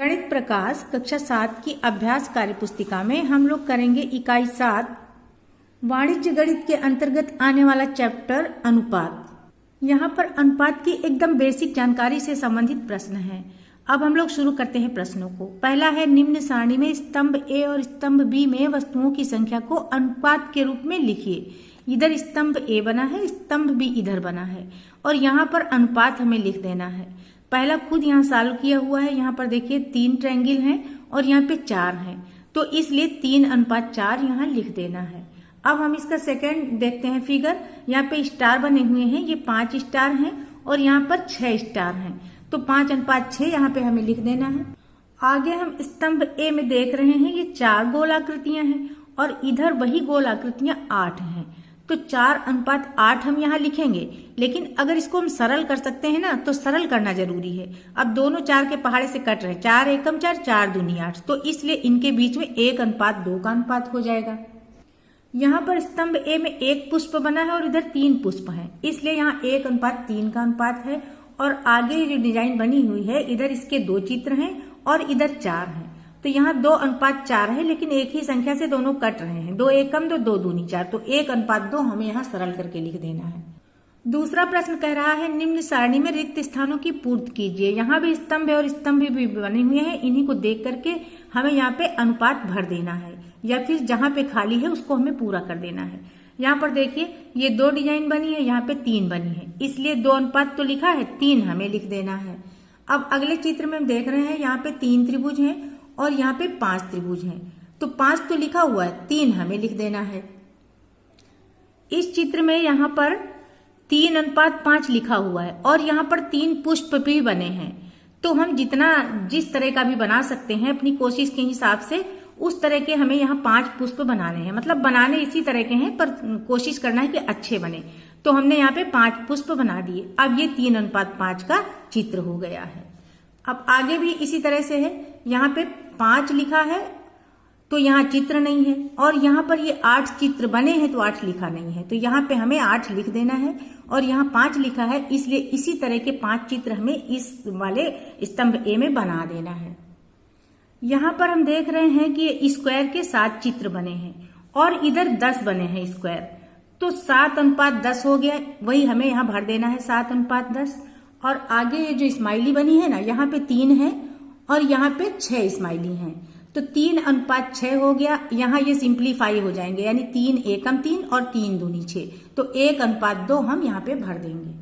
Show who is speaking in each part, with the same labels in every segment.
Speaker 1: गणित प्रकाश कक्षा 7 की अभ्यास कार्य पुस्तिका में हम लोग करेंगे इकाई 7 वाणिज्य गणित के अंतर्गत आने वाला चैप्टर अनुपात। यहाँ पर अनुपात की एकदम बेसिक जानकारी से संबंधित प्रश्न है। अब हम लोग शुरू करते हैं प्रश्नों को। पहला है, निम्न सारणी में स्तंभ ए और स्तंभ बी में वस्तुओं की संख्या को अनुपात के रूप में लिखिए। इधर स्तंभ ए बना है, स्तंभ बी इधर बना है और यहाँ पर अनुपात हमें लिख देना है। पहला खुद यहाँ सॉल्व किया हुआ है। यहाँ पर देखिए 3 ट्रायंगल हैं और यहाँ पे 4 हैं, तो इसलिए 3:4 यहाँ लिख देना है। अब हम इसका सेकंड देखते हैं फिगर। यहाँ पे स्टार बने हुए हैं, ये 5 स्टार हैं और यहाँ पर 6 स्टार हैं, तो 5:6 यहाँ पे हमें लिख देना है। आगे हम स्तंभ ए में देख रहे हैं, ये 4 गोलाकृतियां हैं और इधर वही गोलाकृतियां 8 हैं, तो 4:8 हम यहाँ लिखेंगे। लेकिन अगर इसको हम सरल कर सकते हैं ना, तो सरल करना जरूरी है। अब दोनों 4 के पहाड़े से कट रहे हैं, 4 एकम 4, 4 दूनी 8, तो इसलिए इनके बीच में 1:2 का अनुपात हो जाएगा। यहाँ पर स्तंभ ए में 1 पुष्प बना है और इधर 3 पुष्प हैं, इसलिए यहाँ 1:3 का अनुपात है। और आगे जो डिजाइन बनी हुई है, इधर इसके 2 चित्र हैं और इधर 4 हैं, तो यहाँ 2:4 है, लेकिन एक ही संख्या से दोनों कट रहे हैं, 2 एकम 2, 2 दूनी 4, तो 1:2 हमें यहाँ सरल करके लिख देना है। दूसरा प्रश्न कह रहा है, निम्न सारणी में रिक्त स्थानों की पूर्ति कीजिए। यहाँ भी स्तंभ और स्तंभ भी बने हुए हैं, इन्हीं को देख करके हमें यहाँ पे अनुपात भर देना है, या फिर जहाँ पे खाली है उसको हमें पूरा कर देना है। यहाँ पर देखिए ये 2 डिजाइन बनी है, यहाँ पे 3 बनी है, इसलिए 2 अनुपात तो लिखा है, 3 हमें लिख देना है। अब अगले चित्र में हम देख रहे हैं, यहाँ पे 3 त्रिभुज हैं और यहाँ पे 5 त्रिभुज हैं, तो 5 तो लिखा हुआ है, 3 हमें लिख देना है। इस चित्र में यहाँ पर 3:5 लिखा हुआ है और यहाँ पर 3 पुष्प भी बने हैं, तो हम जिस तरह का भी बना सकते हैं अपनी कोशिश के हिसाब से, उस तरह के हमें यहाँ 5 पुष्प बनाने हैं। मतलब बनाने इसी तरह के हैं, पर कोशिश करना है कि अच्छे बने, तो हमने यहाँ पे 5 पुष्प बना दिए। अब ये 3:5 का चित्र हो गया है। अब आगे भी इसी तरह से है, यहाँ पे 5 लिखा है तो यहाँ चित्र नहीं है, और यहाँ पर ये 8 चित्र बने हैं तो 8 लिखा नहीं है, तो यहाँ पे हमें 8 लिख देना है। और यहाँ 5 लिखा है, इसलिए इसी तरह के 5 चित्र हमें इस वाले स्तंभ ए में बना देना है। यहाँ पर हम देख रहे हैं कि स्क्वायर के 7 चित्र बने हैं और इधर 10 बने हैं स्क्वायर, तो 7:10 हो गया, वही हमें यहाँ भर देना है 7:10। और आगे ये जो स्माइली बनी है ना, यहाँ पे 3 है और यहाँ पे 6 स्माइली हैं, तो 3:6 हो गया। यहाँ ये सिंप्लीफाई हो जाएंगे, यानी 3 एकम 3 और 3 दूनी 6, तो 1:2 हम यहाँ पे भर देंगे।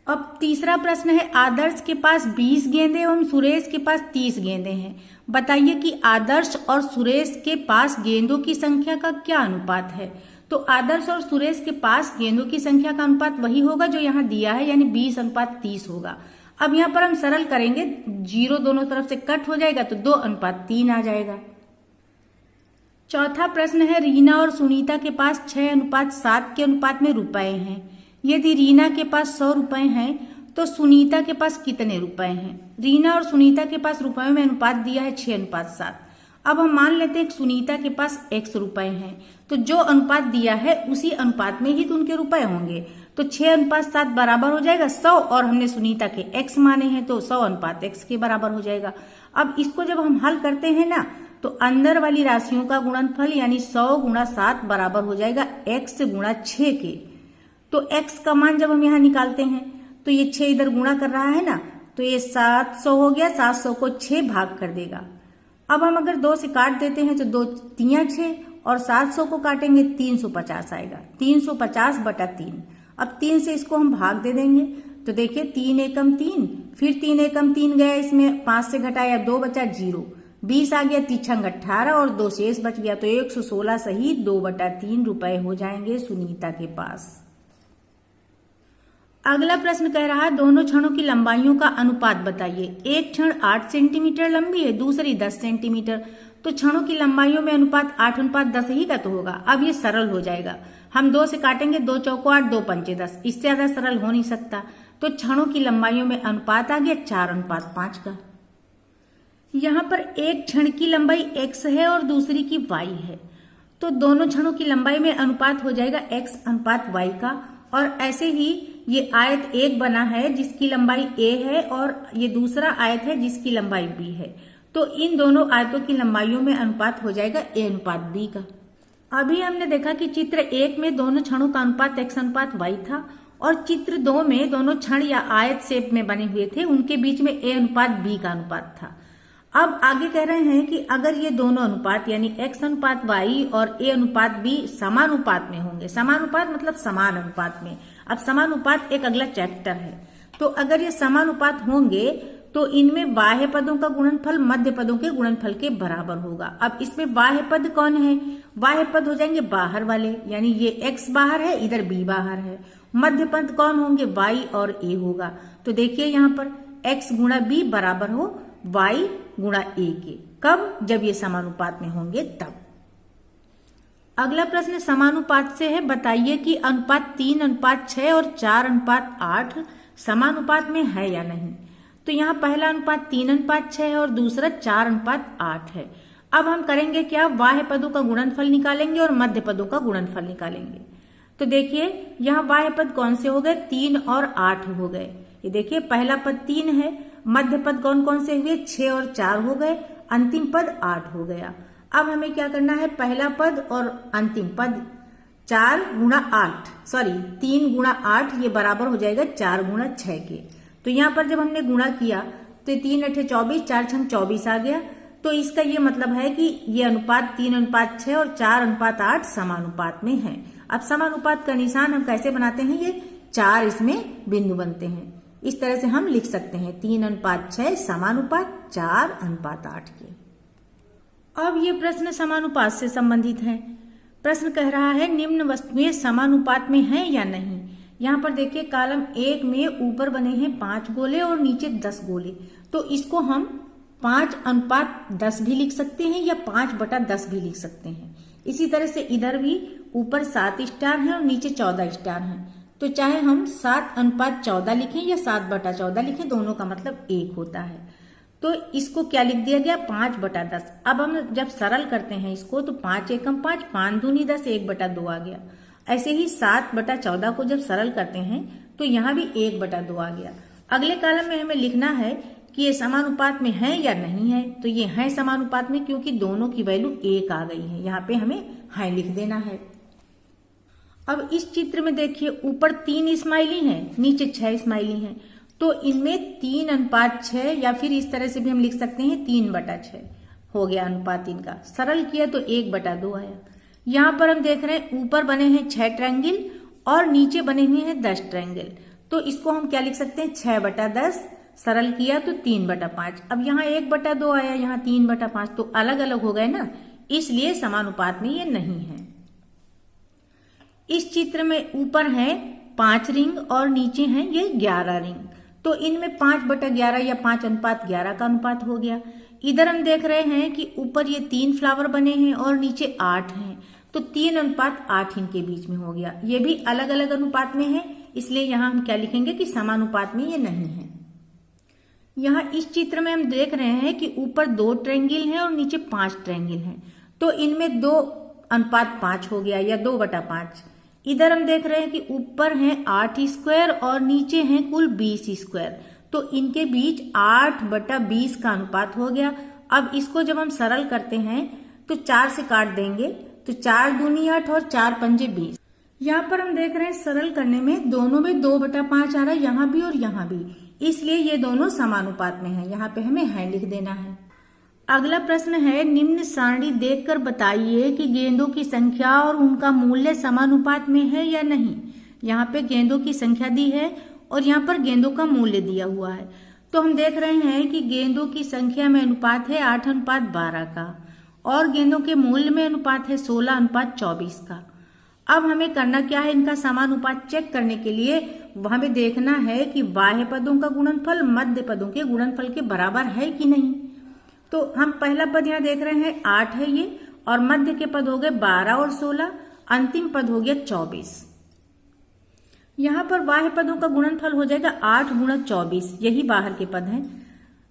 Speaker 1: अब तीसरा प्रश्न है, आदर्श के पास 20 गेंदे एवं सुरेश के पास 30 गेंदे हैं। बताइए कि आदर्श और सुरेश के पास गेंदों की संख्या का क्या अनुपात है। तो आदर्श और सुरेश के पास गेंदों की संख्या का अनुपात वही होगा जो यहाँ दिया है, यानी 20:30 होगा। अब यहाँ पर हम सरल करेंगे, 0 दोनों तरफ से कट हो जाएगा तो 2:3 आ जाएगा। चौथा प्रश्न है, रीना और सुनीता के पास 6:7 के अनुपात में रुपए हैं। यदि रीना के पास 100 रुपए हैं तो सुनीता के पास कितने रुपए हैं। रीना और सुनीता के पास रुपए में अनुपात दिया है 6:7। अब हम मान लेते हैं कि सुनीता के पास x रुपए हैं, तो जो अनुपात दिया है उसी अनुपात में ही तो उनके रुपए होंगे, तो 6:7 बराबर हो जाएगा 100, और हमने सुनीता के x माने हैं तो 100:x के बराबर हो जाएगा। अब इसको जब हम हल करते हैं ना, तो अंदर वाली राशियों का गुणनफल यानी 100 × 7 बराबर हो जाएगा x × 6 के। तो x का मान जब हम यहाँ निकालते हैं तो ये 6 इधर गुणा कर रहा है ना, तो ये 700 हो गया, 700 को 6 भाग कर देगा। अब हम अगर 2 से काट देते हैं तो 2 3 6 और 700 को काटेंगे 350 आएगा, 350/3। अब 3 से इसको हम भाग दे देंगे, तो देखिए 3 एकम 3, फिर 3 एकम 3 गया, इसमें 5 से घटाया 2 बचा 0, 20 आ गया, 3 18 और 2 शेष बच गया, तो 116 सही 2/3 रुपए हो जाएंगे सुनीता के पास। अगला प्रश्न कह रहा है, दोनों क्षणों की लंबाइयों का अनुपात बताइए। एक क्षण 8 सेंटीमीटर लंबी है, दूसरी 10 सेंटीमीटर, तो क्षणों की लंबाइयों में अनुपात 8:10 ही का तो होगा। अब ये सरल हो जाएगा, हम 2 से काटेंगे, 2 चौको 8, 2 पंचे 10, इससे ज्यादा सरल हो नहीं सकता, तो क्षणों की लंबाइयों में अनुपात आ गया 4:5 का। यहाँ पर एक क्षण की लंबाई x है और दूसरी की y है, तो दोनों क्षणों की लंबाई में अनुपात हो जाएगा x:y का। और ऐसे ही ये आयत एक बना है जिसकी लंबाई a है और ये दूसरा आयत है जिसकी लंबाई b है, तो इन दोनों आयतों की लंबाइयों में अनुपात हो जाएगा a अनुपात b का। अभी हमने देखा कि चित्र 1 में दोनों क्षणों का अनुपात x अनुपात y था और चित्र 2 में दोनों क्षण या आयत शेप में बने हुए थे, उनके बीच में a अनुपात b का अनुपात था। अब आगे कह रहे हैं कि अगर ये दोनों अनुपात यानी x अनुपात y और a अनुपात b समानुपात में होंगे, समानुपात मतलब समान अनुपात में। अब समानुपात एक अगला चैप्टर है। तो अगर ये समानुपात होंगे तो इनमें बाह्य पदों का गुणनफल मध्य पदों के गुणनफल के बराबर होगा। अब इसमें बाह्य पद कौन है? बाह्य पद हो जाएंगे बाहर वाले, यानी ये x बाहर है, इधर b बाहर है। मध्य पद कौन होंगे? y और a होगा। तो देखिए यहाँ पर x गुणा b बराबर हो y गुणा a के। कब? जब ये समानुपात में होंगे तब। अगला प्रश्न समानुपात से है, बताइए कि अनुपात 3 अनुपात 6 और 4 अनुपात 8 समानुपात में है या नहीं। तो यहाँ पहला अनुपात 3 अनुपात 6 है और दूसरा 4 अनुपात 8 है। अब हम करेंगे क्या? बाह्य पदों का गुणनफल निकालेंगे और मध्य पदों का गुणनफल निकालेंगे। तो देखिए यहाँ बाह्य पद कौन से हो गए? 3 और 8 हो गए। ये देखिए पहला पद 3 है, मध्य पद कौन कौन से हुए? 6 और 4 हो गए, अंतिम पद 8 हो गया। अब हमें क्या करना है? पहला पद और अंतिम पद 4 गुणा 8 सॉरी 3 गुणा 8 ये बराबर हो जाएगा 4 गुणा 6 के। तो यहाँ पर जब हमने गुणा किया तो 3 अठे 24, 4 छंग 24 आ गया। तो इसका ये मतलब है कि ये अनुपात 3 अनुपात 6 और 4 अनुपात 8 समानुपात में है। अब समानुपात का निशान हम कैसे बनाते हैं? ये 4 इसमें बिंदु बनते हैं। इस तरह से हम लिख सकते हैं 3 अनुपात 6 समानुपात 4 अनुपात 8 के। अब ये प्रश्न समानुपात से संबंधित है। प्रश्न कह रहा है निम्न वस्तुएं समानुपात में हैं या नहीं। यहाँ पर देखिए कॉलम 1 में ऊपर बने हैं 5 गोले और नीचे 10 गोले। तो इसको हम 5 अनुपात 10 भी लिख सकते हैं या 5/10 भी लिख सकते हैं। इसी तरह से इधर भी ऊपर 7 स्टार हैं और नीचे 14 स्टार हैं। तो चाहे हम 7 अनुपात 14 लिखें या 7/14 लिखें, दोनों का मतलब एक होता है। तो इसको क्या लिख दिया गया? 5/10। अब हम जब सरल करते हैं इसको तो 5 एकम 5, 5 दूनी 10, 1/2 आ गया। ऐसे ही 7/14 को जब सरल करते हैं तो यहाँ भी 1/2 आ गया। अगले कॉलम में हमें लिखना है कि ये समानुपात में है या नहीं है। तो ये है समानुपात में क्योंकि दोनों की वैल्यू 1 आ गई है। यहाँ पे हमें है लिख देना है। अब इस चित्र में देखिए ऊपर 3 स्माइली हैं, नीचे 6 स्माइली हैं। तो इनमें 3 अनुपात 6 या फिर इस तरह से भी हम लिख सकते हैं 3/6 हो गया अनुपात इनका। सरल किया तो 1/2 आया। यहाँ पर हम देख रहे हैं ऊपर बने हैं 6 ट्रायंगल और नीचे बने हुए हैं 10 ट्रायंगल। तो इसको हम क्या लिख सकते हैं? 6/10। सरल किया तो 3/5। अब यहाँ 1/2 आया, यहाँ 3/5, तो अलग अलग हो गए ना, इसलिए समानुपात में ये नहीं है। इस चित्र में ऊपर है 5 रिंग और नीचे हैं ये 11 रिंग। तो इनमें 5/11 या 5 अनुपात 11 का अनुपात हो गया। इधर हम देख रहे हैं कि ऊपर ये 3 फ्लावर बने हैं और नीचे 8 हैं। तो 3 अनुपात 8 इनके बीच में हो गया। ये भी अलग अलग अनुपात में है, इसलिए यहाँ हम क्या लिखेंगे कि समानुपात में ये नहीं है। यहाँ इस चित्र में हम देख रहे हैं कि ऊपर 2 ट्रायंगल हैं और नीचे 5 ट्रायंगल हैं। तो इनमें 2 अनुपात 5 हो गया या 2/5। इधर हम देख रहे हैं कि ऊपर हैं 8 स्क्वायर और नीचे हैं कुल 20 स्क्वायर। तो इनके बीच 8/20 का अनुपात हो गया। अब इसको जब हम सरल करते हैं तो 4 से काट देंगे तो 4 दूनी 8 और 4 पंजे 20। यहाँ पर हम देख रहे हैं सरल करने में दोनों में 2/5 आ रहा है, यहाँ भी और यहाँ भी, इसलिए ये दोनों समानुपात में है। यहाँ पे हमें है लिख देना है। अगला प्रश्न है निम्न सारणी देखकर बताइए कि गेंदों की संख्या और उनका मूल्य समानुपात में है या नहीं। यहाँ पे गेंदों की संख्या दी है और यहाँ पर गेंदों का मूल्य दिया हुआ है। तो हम देख रहे हैं कि गेंदों की संख्या में अनुपात है 8:12 का और गेंदों के मूल्य में अनुपात है 16:24 का। अब हमें करना क्या है? इनका समानुपात चेक करने के लिए हमें देखना है कि बाह्य पदों का गुणनफल मध्य पदों के गुणनफल के बराबर है कि नहीं। तो हम पहला पद यहाँ देख रहे हैं 8 है ये, और मध्य के पद हो गए 12 और 16, अंतिम पद हो गया 24। यहाँ पर बाह्य पदों का गुणनफल हो जाएगा 8 गुणा 24, यही बाहर के पद हैं।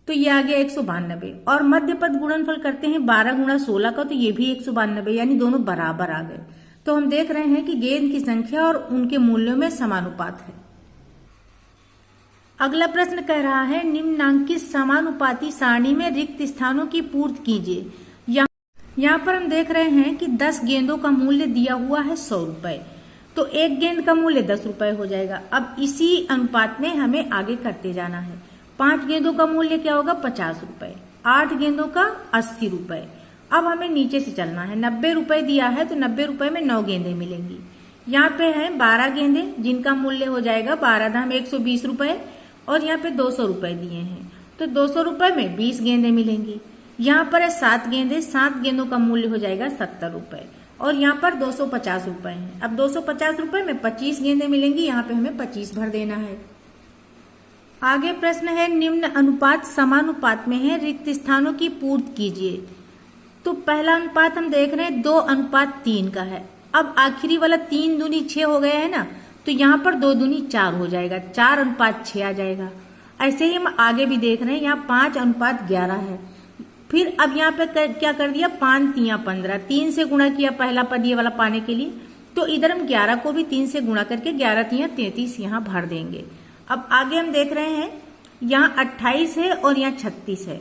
Speaker 1: तो ये आ गया 192। और मध्य पद गुणनफल करते हैं 12 गुणा 16 का, तो ये भी 192, यानी दोनों बराबर आ गए। तो हम देख रहे हैं कि गेंद की संख्या और उनके मूल्यों में समानुपात है। अगला प्रश्न कह रहा है निम्नांकित समानुपाती सारणी में रिक्त स्थानों की पूर्ति कीजिए। यहाँ पर हम देख रहे हैं कि 10 गेंदों का मूल्य दिया हुआ है 100 रुपए, तो एक गेंद का मूल्य 10 रुपए हो जाएगा। अब इसी अनुपात में हमें आगे करते जाना है। 5 गेंदों का मूल्य क्या होगा 50 रुपए, 8 गेंदों का 80 रुपए। अब हमें नीचे से चलना है। 90 रुपए दिया है तो 90 रुपए में 9 गेंदें मिलेंगी। यहाँ पे है 12 गेंदे जिनका मूल्य हो जाएगा 12 दाम 120 रुपए, और यहाँ पे 200 रुपए दिए हैं तो 200 रुपए में 20 गेंदें मिलेंगी। यहाँ पर है 7 गेंदे, 7 गेंदों का मूल्य हो जाएगा 70 रुपए, और यहाँ पर 250 रुपए हैं। अब 250 रुपए में 25 गेंदें मिलेंगी, यहाँ पे हमें 25 भर देना है। आगे प्रश्न है निम्न अनुपात समानुपात में है, रिक्त स्थानों की पूर्ति कीजिए। तो पहला अनुपात हम देख रहे हैं 2:3 का है। अब आखिरी वाला 3 दूनी 6 हो गया है ना, तो यहाँ पर 2 दूनी 4 हो जाएगा, 4:6 आ जाएगा। ऐसे ही हम आगे भी देख रहे हैं, यहाँ 5:11 है। फिर अब यहाँ पे क्या कर दिया 5 3 15, 3 से गुणा किया पहला पद ये वाला पाने के लिए, तो इधर हम 11 को भी 3 से गुणा करके 11 3 33 यहाँ भर देंगे। अब आगे हम देख रहे हैं यहाँ 28 है और यहाँ 36 है,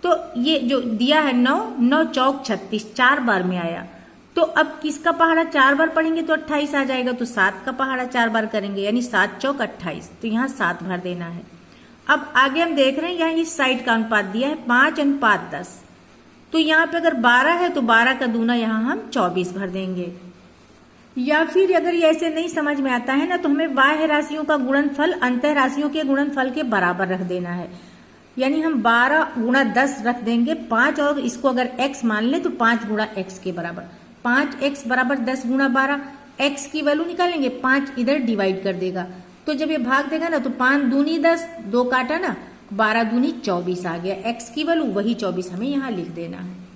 Speaker 1: तो ये जो दिया है 9 9 चौक 36 4 बार में आया। तो अब किसका पहाड़ा 4 बार पढ़ेंगे तो 28 आ जाएगा, तो 7 का पहाड़ा 4 बार करेंगे यानी 7 चौक 28, तो यहाँ 7 भर देना है। अब आगे हम देख रहे हैं यहाँ इस साइड का अनुपात दिया है 5:10, तो यहाँ पे अगर 12 है तो 12 का दूना यहाँ हम 24 भर देंगे। या फिर अगर ये ऐसे नहीं समझ में आता है ना, तो हमें बाह्य राशियों का गुणनफल अंतः राशियों के गुणनफल के बराबर रख देना है। यानी हम 12 गुणा 10 रख देंगे 5, और इसको अगर x मान ले तो 5 गुणा x के बराबर, 5x बराबर 10 गुणा 12, x की वैल्यू निकालेंगे 5 इधर डिवाइड कर देगा, तो जब ये भाग देगा ना तो 5 दूनी 10, 2 काटा ना 12 दूनी 24 आ गया। x की वैल्यू वही 24 हमें यहाँ लिख देना है।